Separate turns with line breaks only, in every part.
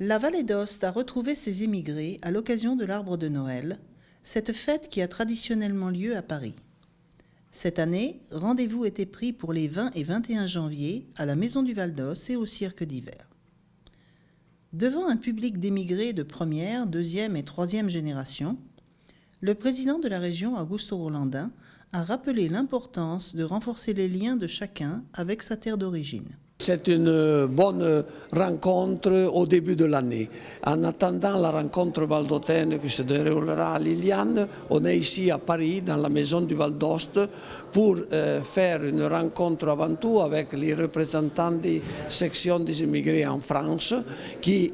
La vallée d'Aoste a retrouvé ses émigrés à l'occasion de l'Arbre de Noël, cette fête qui a traditionnellement lieu à Paris. Cette année, rendez-vous était pris pour les 20 et 21 janvier à la Maison du Val-d'Aoste et au Cirque d'hiver. Devant un public d'émigrés de première, deuxième et troisième génération, le président de la région, Augusto Rolandin, a rappelé l'importance de renforcer les liens de chacun avec sa terre d'origine.
C'est une bonne rencontre au début de l'année. En attendant la rencontre valdôtaine qui se déroulera à Liliane, on est ici à Paris, dans la maison du Val d'Aoste, pour faire une rencontre avant tout avec les représentants des sections des immigrés en France, qui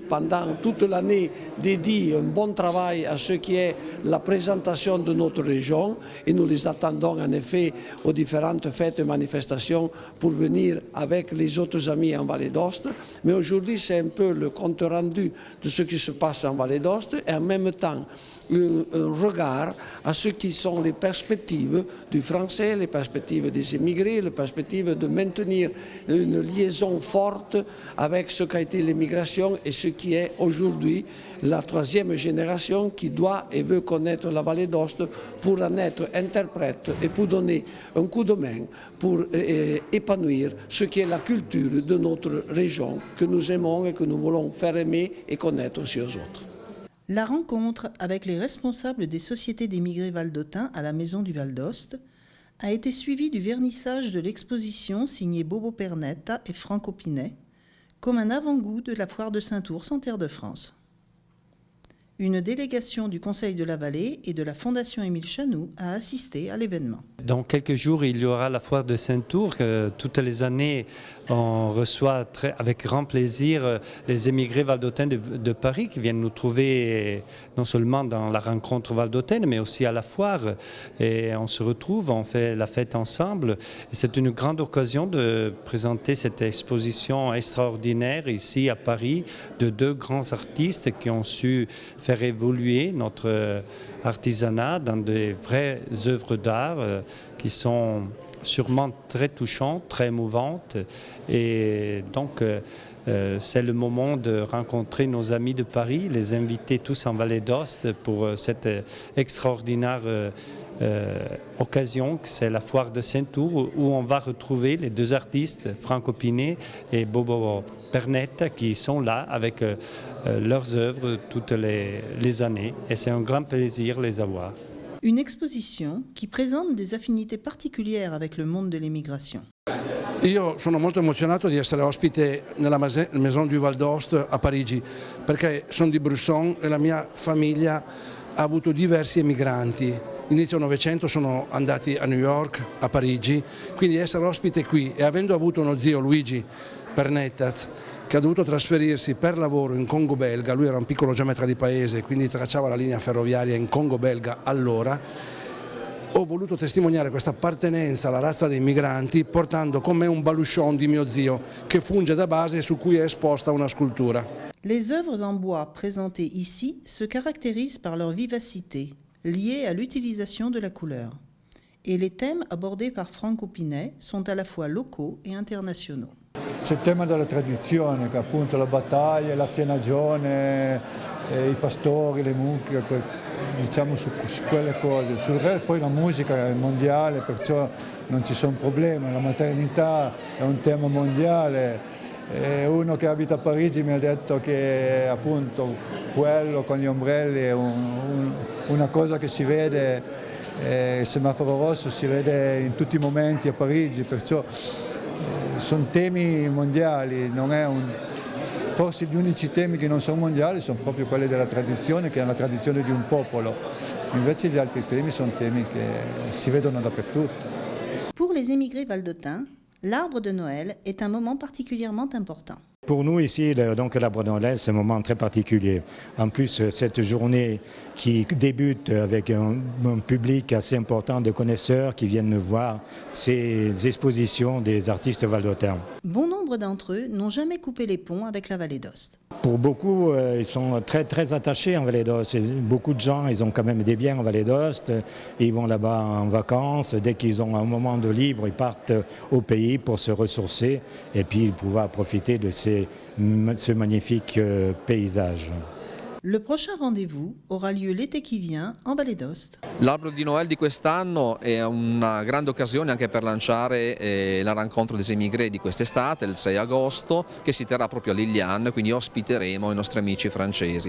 pendant toute l'année dédient un bon travail à ce qui est la présentation de notre région, et nous les attendons en effet aux différentes fêtes et manifestations pour venir avec les autres amis en Vallée d'Aoste. Mais aujourd'hui, c'est un peu le compte rendu de ce qui se passe en Vallée d'Aoste et en même temps un regard à ce qui sont les perspectives du français, les perspectives des immigrés, les perspectives de maintenir une liaison forte avec ce qu'a été l'immigration et ce qui est aujourd'hui la troisième génération qui doit et veut connaître la Vallée d'Aoste pour en être interprète et pour donner un coup de main pour épanouir ce qui est la culture de notre région que nous aimons et que nous voulons faire aimer et connaître aussi aux autres.
La rencontre avec les responsables des sociétés d'émigrés valdôtains à la Maison du Val d'Aoste a été suivie du vernissage de l'exposition signée Bobo Pernetta et Franco Pinet, comme un avant-goût de la foire de Saint-Ours en Terre de France. Une délégation du Conseil de la Vallée et de la Fondation Émile Chanoux a assisté à l'événement.
Dans quelques jours, il y aura la foire de Saint-Ours. Toutes les années, on reçoit avec grand plaisir les émigrés valdôtains de Paris qui viennent nous trouver non seulement dans la rencontre valdôtaine, mais aussi à la foire. Et on se retrouve, on fait la fête ensemble. C'est une grande occasion de présenter cette exposition extraordinaire ici à Paris de deux grands artistes qui ont su faire évoluer notre artisanat dans des vraies œuvres d'art qui sont sûrement très touchantes, très émouvantes. Et donc, c'est le moment de rencontrer nos amis de Paris, les inviter tous en Vallée d'Aoste pour cette extraordinaire occasion, c'est la foire de Saint-Ours, où on va retrouver les deux artistes, Franco Pinet et Bobo Pernetta, qui sont là avec leurs œuvres toutes les années. Et c'est un grand plaisir de les avoir.
Une exposition qui présente des affinités particulières avec le monde de l'immigration.
Io sono molto emozionato di essere ospite nella Maison du Val d'Aoste a Parigi, perché sono di Brusson e la mia famiglia ha avuto diversi emigranti. Inizio Novecento sono andati a New York, a Parigi, quindi essere ospite qui e avendo avuto uno zio, Luigi Pernettas, che ha dovuto trasferirsi per lavoro in Congo belga, lui era un piccolo geometra di paese, quindi tracciava la linea ferroviaria in Congo belga allora, ho voluto testimoniare questa appartenenza alla razza dei migranti portando con me un baluchon di mio zio che funge da base su cui è esposta una scultura.
Les œuvres en bois présentées ici se caractérisent par leur vivacité, liée à l'utilisation de la couleur. Et les thèmes abordés par Franco Pinet sont à la fois locaux et internationaux.
C'è il tema della tradizione, che è appunto la battaglia, la fienagione, i pastori, le mucche, diciamo su quelle cose. Sul resto poi la musica è mondiale, perciò non ci sono problemi. La maternità è un tema mondiale. Uno che abita a Parigi mi ha detto che appunto quello con gli ombrelli è una cosa che si vede, il semaforo rosso si vede in tutti i momenti a Parigi, perciò sono temi mondiali, forse gli unici temi che non sono mondiali sono proprio quelli della tradizione, che è la tradizione di un popolo, invece gli altri temi sono temi che si vedono dappertutto.
Pour les émigrés valdôtains, l'arbre de Noël est un moment particulièrement important.
Pour nous ici, donc l'arbre de Noël, c'est un moment très particulier. En plus, cette journée qui débute avec un public assez important de connaisseurs qui viennent voir ces expositions des artistes valdôtains.
Bon nombre d'entre eux n'ont jamais coupé les ponts avec la Vallée d'Aoste.
Pour beaucoup, ils sont très, très attachés en Vallée d'Aoste. Beaucoup de gens, ils ont quand même des biens en Vallée d'Aoste. Ils vont là-bas en vacances. Dès qu'ils ont un moment de libre, ils partent au pays pour se ressourcer et puis pouvoir profiter de ce magnifique paysage.
Le prochain rendez-vous aura lieu l'été qui vient en Vallée d'Aoste.
L'albero di Noël di quest'anno è una grande occasione anche per lanciare la Rencontre des Émigrés di quest'estate, il 6 agosto, che si terrà proprio a Liliane, quindi ospiteremo i nostri amici francesi.